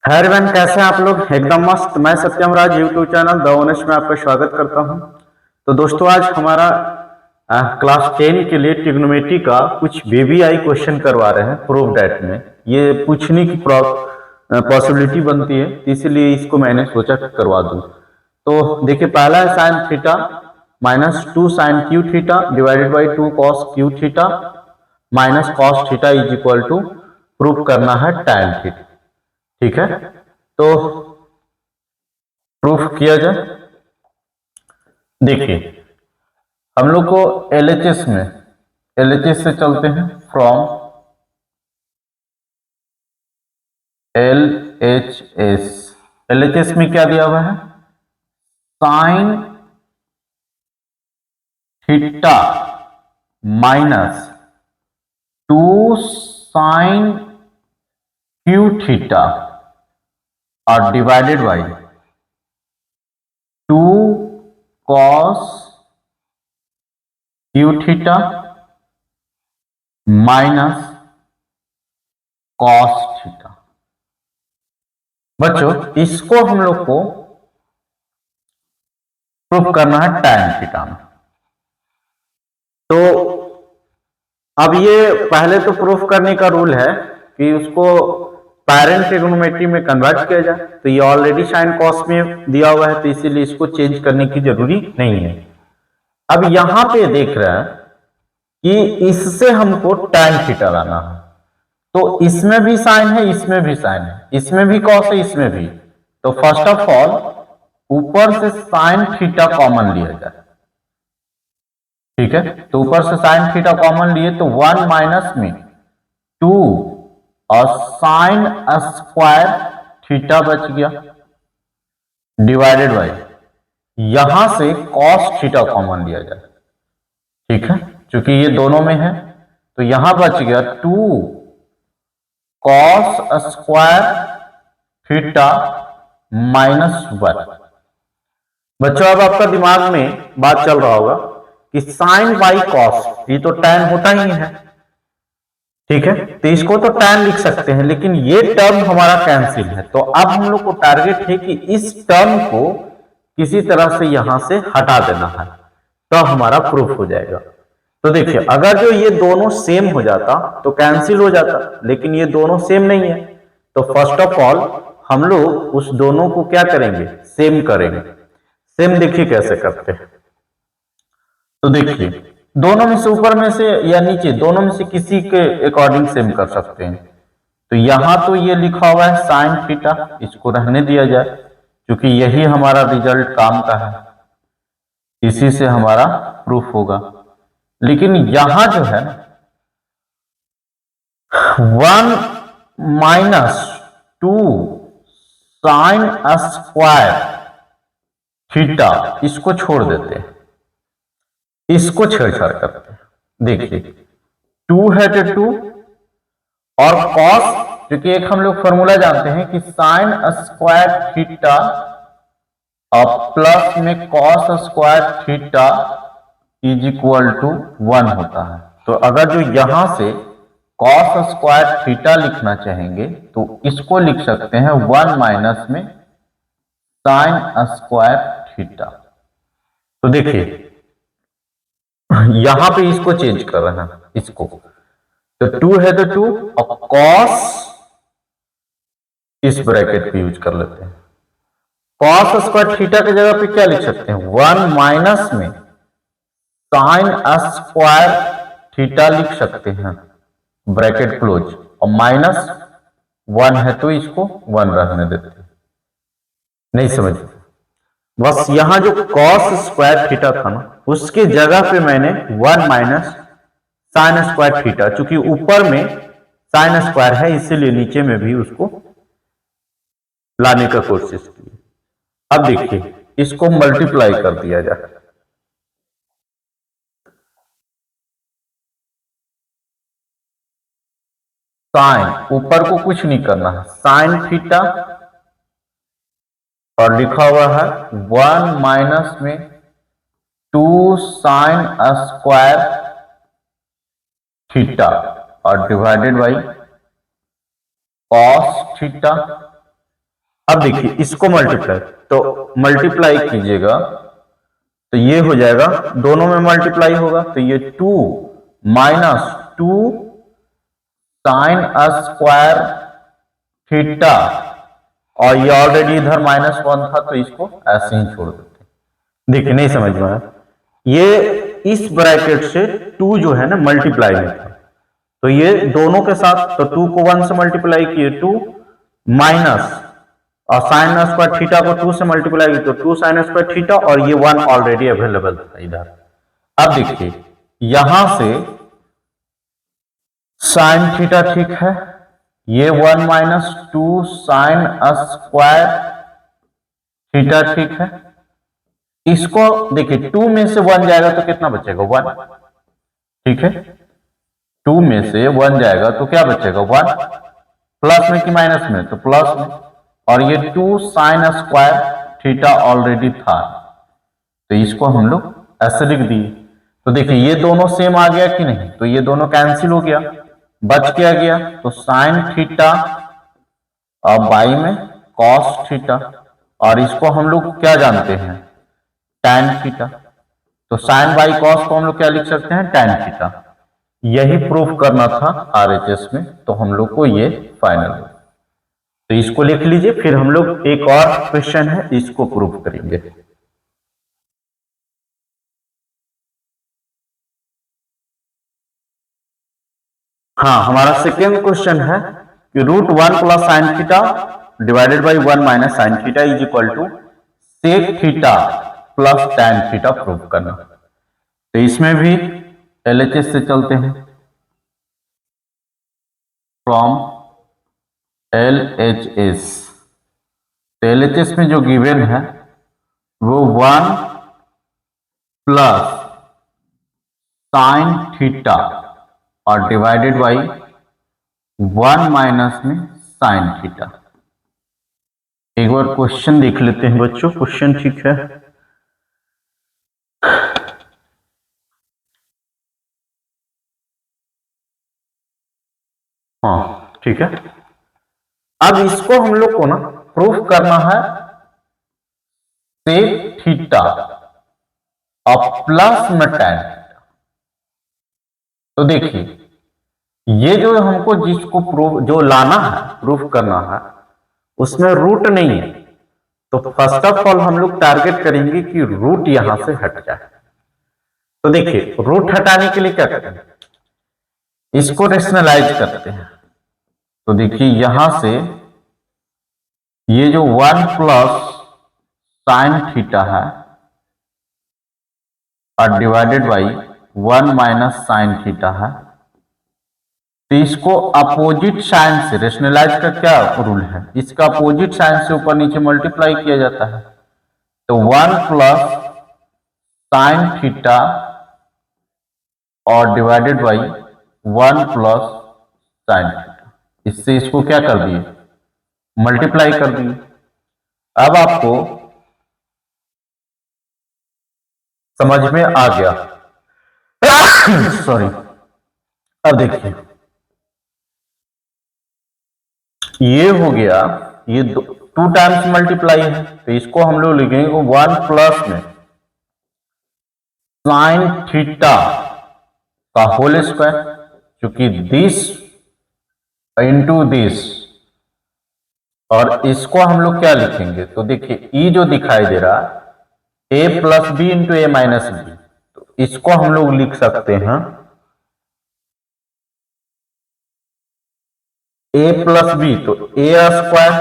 है एवरीवन, कैसे हैं आप लोग? एकदम मस्त। मैं सत्यम राज यूट्यूब चैनल द ओनेस्ट में आपका स्वागत करता हूं। तो दोस्तों, आज हमारा क्लास 10 के लिए ट्रिग्नोमेट्री का कुछ वीवीआई क्वेश्चन करवा रहे हैं प्रूफ डेट में। ये पूछने की पॉसिबिलिटी बनती है, इसीलिए इसको मैंने सोचा करवा दूं। तो देखिए, पहला है sine theta minus 2 sine cube theta divided by 2 cos cube theta minus cos theta is equal to proof करना है टैन थीटा। ठीक है, तो प्रूफ किया जाए। देखिए, हम लोग को एलएचएस से चलते हैं। फ्रॉम एलएचएस में क्या दिया हुआ है? Sine theta minus 2 sine cube theta और divided by 2 cos cube theta minus cos theta. बच्चों, इसको हम लोग को प्रूफ करना है टैन थीटा में। तो अब ये पहले तो प्रूफ करने का रूल है कि उसको पेरेंट ट्रिग्नोमेट्री में कन्वर्ट किया जाए। तो ये ऑलरेडी साइन कॉस में दिया हुआ है, तो इसीलिए इसको चेंज करने की जरूरी नहीं है। अब यहां पे देख रहे हैं कि इससे हमको टैन थीटा लाना है। तो इसमें भी साइन है, इसमें भी साइन है, इसमें भी कॉस है, इसमें भी। तो फर्स्ट ऑफ ऑल ऊपर से साइन थीटा कॉमन लिया जाए। ठीक है, तो ऊपर से साइन थीटा कॉमन लिए तो 1 माइनस में 2 और साइन स्क्वायर थीटा बच गया डिवाइडेड बाई, यहां से कॉस थीटा कॉमन लिया जाए। ठीक है, क्योंकि ये दोनों में है, तो यहां बच गया 2 कॉस स्क्वायर थीटा माइनस 1। बच्चों, अब आपका दिमाग में बात चल रहा होगा कि साइन बाई कॉस ये तो टैन होता ही है। ठीक है, तो इसको तो टैन लिख सकते हैं, लेकिन ये टर्म हमारा कैंसिल है। तो अब हम लोग को टारगेट है कि इस टर्म को किसी तरह से यहां से हटा देना है, तो हमारा प्रूफ हो जाएगा। तो देखिए, अगर जो ये दोनों सेम हो जाता तो कैंसिल हो जाता, लेकिन ये दोनों सेम नहीं है। तो फर्स्ट ऑफ ऑल हम लोग उस दोनों को क्या करेंगे? सेम करेंगे। सेम देखिए कैसे करते हैं। तो देखिए, दोनों में से ऊपर में से या नीचे दोनों में से किसी के अकॉर्डिंग सेम कर सकते हैं। तो यहां तो ये लिखा हुआ है साइन थीटा, इसको रहने दिया जाए क्योंकि यही हमारा रिजल्ट काम का है, इसी से हमारा प्रूफ होगा। लेकिन यहां जो है 1 माइनस 2 साइन स्क्वायर थीटा, इसको छोड़ देते हैं, इसको छेड़छाड़ करते हैं। देखिए, 2 है तो 2 और कॉस, क्योंकि एक हम लोग फॉर्मूला जानते हैं कि साइन स्क्वायर थीटा और प्लस में cos square theta is equal to 1 होता है। तो अगर जो यहां से कॉस स्क्वायर थीटा लिखना चाहेंगे तो इसको लिख सकते हैं 1 माइनस में साइन स्क्वायर थीटा। तो देखिए, यहां पे इसको चेंज कर रहे हैं, इसको। तो 2 है तो 2 और कॉस इस ब्रैकेट पे यूज कर लेते हैं। कॉस स्क्वायर थीटा की जगह पे क्या लिख सकते हैं? 1 माइनस में साइन स्क्वायर थीटा लिख सकते हैं, ब्रैकेट क्लोज, और माइनस 1 है तो इसको 1 रहने देते हैं। नहीं समझ? बस यहां जो कॉस स्क्वायर थीटा था ना, उसकी जगह पे मैंने 1 माइनस साइन स्क्वायर थीटा, चूंकि ऊपर में साइन स्क्वायर है इसीलिए नीचे में भी उसको लाने का कोशिश की। अब देखिए, इसको मल्टीप्लाई कर दिया जाए। साइन ऊपर को कुछ नहीं करना है, साइन थीटा और लिखा हुआ है 1 माइनस में 2 साइन स्क्वायर थीटा और डिवाइडेड बाई कॉस थीटा अब देखिए इसको मल्टीप्लाई, तो मल्टीप्लाई कीजिएगा तो ये हो जाएगा, दोनों में मल्टीप्लाई होगा तो ये 2 माइनस 2 साइन स्क्वायर थीटा, और ये ऑलरेडी इधर -1 था तो इसको ऐसे ही छोड़ देते। देखिए नहीं समझ में आया, ये इस ब्रैकेट से 2 जो है ना मल्टीप्लाई में था, तो ये दोनों के साथ, तो 2 को 1 से मल्टीप्लाई किए 2 माइनस, और साइन स्क्वायर थीटा को 2 से मल्टीप्लाई किए तो 2 साइन स्क्वायर थीटा, और ये 1 ऑलरेडी अवेलेबल था इधर। अब देखिए यहां से साइन थीटा ठीक है, ये 1 माइनस 2 साइन स्क्वायर थीटा ठीक है, इसको देखिए 2 में से 1 जाएगा तो कितना बचेगा 1, ठीक है, 2 में से 1 जाएगा तो क्या बचेगा 1, प्लस में कि माइनस में, तो प्लस में, और ये 2 साइन स्क्वायर थीटा ऑलरेडी था तो इसको हम लोग ऐसे लिख दिए। तो देखिए ये दोनों सेम आ गया कि नहीं, तो ये दोनों कैंसिल हो गया, बच क्या गया, तो साइन थीटा और बाई में कॉस थीटा, और इसको हम लोग क्या जानते हैं टैन थीटा, तो साइन बाई कॉस को हम लोग क्या लिख सकते हैं टैन थीटा। यही प्रूफ करना था आरएचएस में, तो हम लोग को ये फाइनल हो, तो इसको लिख लीजिए, फिर हम लोग एक और क्वेश्चन है इसको प्रूफ करेंगे। हाँ, हमारा सेकेंड क्वेश्चन है कि √1 plus sine theta divided by 1 minus sine theta is equal to sec theta plus tan theta prove करना। तो इसमें भी एलएचएस से चलते हैं, फ्रॉम एलएचएस। तो एलएचएस में जो गिवन है वो 1 प्लस साइन थीटा और डिवाइडेड बाई 1 माइनस में साइन थीटा। एक बार क्वेश्चन देख लेते हैं बच्चों, क्वेश्चन ठीक है। हाँ ठीक है, अब इसको हम लोग को ना प्रूफ करना है सेक थीटा और प्लस में टैन थीटा। तो देखिए ये जो हमको जिसको प्रूफ जो लाना है प्रूफ करना है उसमें रूट नहीं है, तो फर्स्ट ऑफ ऑल हम लोग टारगेट करेंगे कि रूट यहां से हट जाए। तो देखिए रूट हटाने के लिए क्या करते हैं, इसको रेशनलाइज करते हैं। तो देखिए यहां से ये जो 1 प्लस साइन थीटा है और divided by 1 minus sine theta है, तो इसको अपोजिट साइन से, रेशनलाइज का क्या रूल है, इसका अपोजिट साइन से ऊपर नीचे मल्टीप्लाई किया जाता है। तो 1 प्लस साइन थीटा और divided by 1 plus sine theta, इससे इसको क्या कर दिए मल्टीप्लाई कर दिए। अब आपको समझ में आ गया सॉरी। अब देखिए ये हो गया, ये 2 टाइम्स मल्टीप्लाई है, तो इसको हम लोग लिखेंगे 1 प्लस में साइन थीटा का होल स्क्वायर, क्योंकि दिस इंटू दिस, और इसको हम लोग क्या लिखेंगे, तो देखिए ई जो दिखाई दे रहा ए प्लस बी इंटू ए माइनस बी, तो इसको हम लोग लिख सकते हैं ए प्लस बी, तो ए स्क्वायर,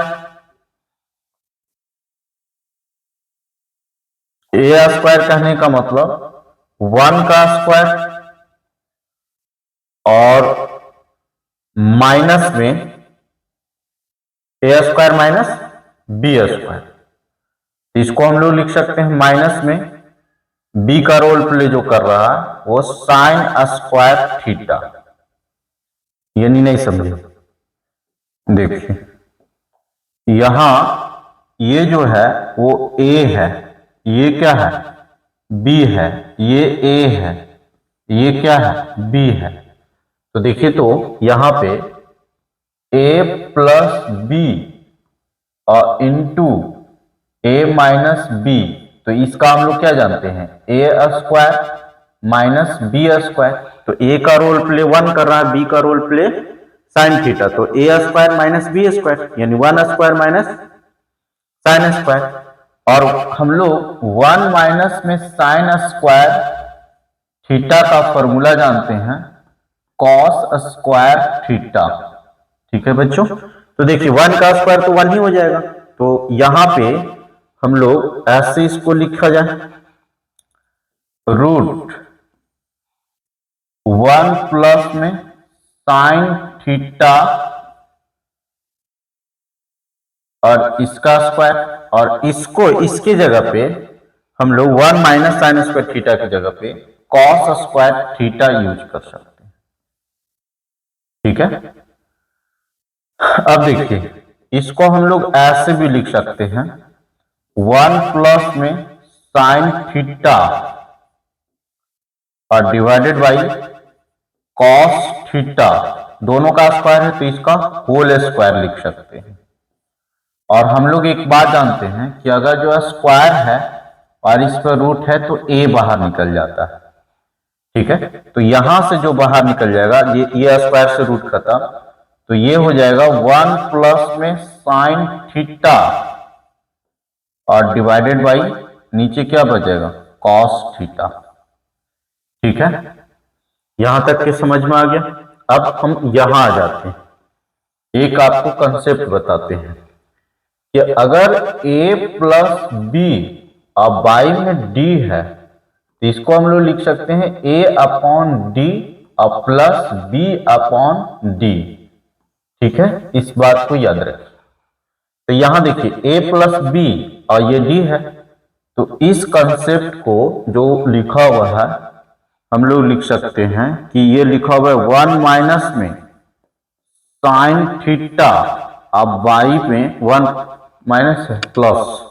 ए स्क्वायर कहने का मतलब 1 का स्क्वायर और माइनस में ए स्क्वायर माइनस बी स्क्वायर, इसको हम लोग लिख सकते हैं माइनस में बी का रोल प्ले जो कर रहा है वो साइन स्क्वायर थीटा, यानी नहीं समझे। देखिए यहां ये जो है वो ए है, ये क्या है बी है, ये ए है, ये क्या है बी है। तो देखिए तो यहां पे ए प्लस बी और इंटू ए माइनस बी, तो इसका हम लोग क्या जानते हैं, ए स्क्वायर माइनस बी स्क्वायर। तो ए का रोल प्ले 1 कर रहा है, बी का रोल प्ले साइन थीटा, तो ए स्क्वायर माइनस बी स्क्वायर यानी 1 स्क्वायर माइनस साइन स्क्वायर। और हम लोग 1 माइनस में साइन स्क्वायर थीटा का फॉर्मूला जानते हैं, कॉस स्क्वायर थीटा। ठीक है बच्चों, तो देखिए 1 का स्क्वायर तो 1 ही हो जाएगा, तो यहां पे हम लोग ऐसे इसको लिखा जाए, रूट 1 प्लस में साइन थीटा और इसका स्क्वायर, और इसको इसके जगह पे हम लोग 1 माइनस साइन स्क्वायर थीटा की जगह पे कॉस स्क्वायर थीटा यूज कर सकते हैं। ठीक है, अब देखिए इसको हम लोग ऐसे भी लिख सकते हैं, 1 प्लस में साइन थीटा और डिवाइडेड बाई कॉस थीटा, दोनों का स्क्वायर है तो इसका होल स्क्वायर लिख सकते हैं। और हम लोग एक बात जानते हैं कि अगर जो स्क्वायर है और इस पर रूट है तो ए बाहर निकल जाता है। ठीक है, तो यहां से जो बाहर निकल जाएगा, ये स्क्वायर से रूट खत्म, तो ये हो जाएगा 1 प्लस में साइन थीटा और डिवाइडेड बाई नीचे क्या बचेगा, कॉस थीटा। ठीक है, यहां तक के समझ में आ गया। अब हम यहां आ जाते हैं, एक आपको कंसेप्ट बताते हैं कि अगर a प्लस बी और बाई में d है, तो इसको हम लोग लिख सकते हैं a अपॉन डी और प्लस b अपॉन डी। ठीक है, इस बात को याद रखें। तो यहां देखिए a प्लस बी और ये d है, तो इस कंसेप्ट को जो लिखा हुआ है हम लोग लिख सकते हैं कि ये लिखा हुआ है 1 माइनस में साइन थीटा, अब बाई में 1 माइनस है प्लस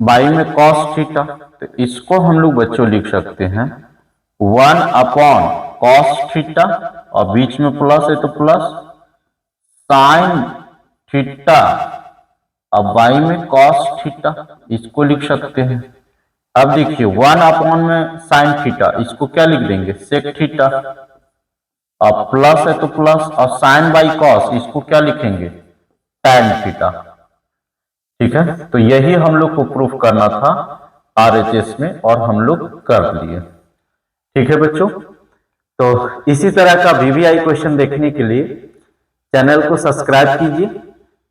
बाई में कॉस थीटा, तो इसको हम लोग बच्चों लिख सकते हैं 1 अपॉन कॉस थीटा और बीच में प्लस है तो प्लस साइन थीटा और बाई में कॉस थीटा, इसको लिख सकते हैं। अब देखिए 1 अपॉन में साइन थीटा, इसको क्या लिख देंगे, सेक थीटा, और प्लस है तो प्लस, और साइन बाई कॉस इसको क्या लिखेंगे, टैन थीटा। ठीक है, तो यही हम लोग को प्रूफ करना था आरएचएस में और हम लोग कर लिए। ठीक है बच्चों, तो इसी तरह का वीवीआई क्वेश्चन देखने के लिए चैनल को सब्सक्राइब कीजिए,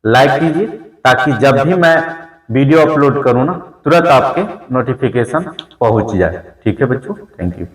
लाइक कीजिए, ताकि जब भी मैं वीडियो अपलोड करूं ना तुरंत आपके नोटिफिकेशन पहुंच जाए। ठीक है बच्चों, थैंक यू।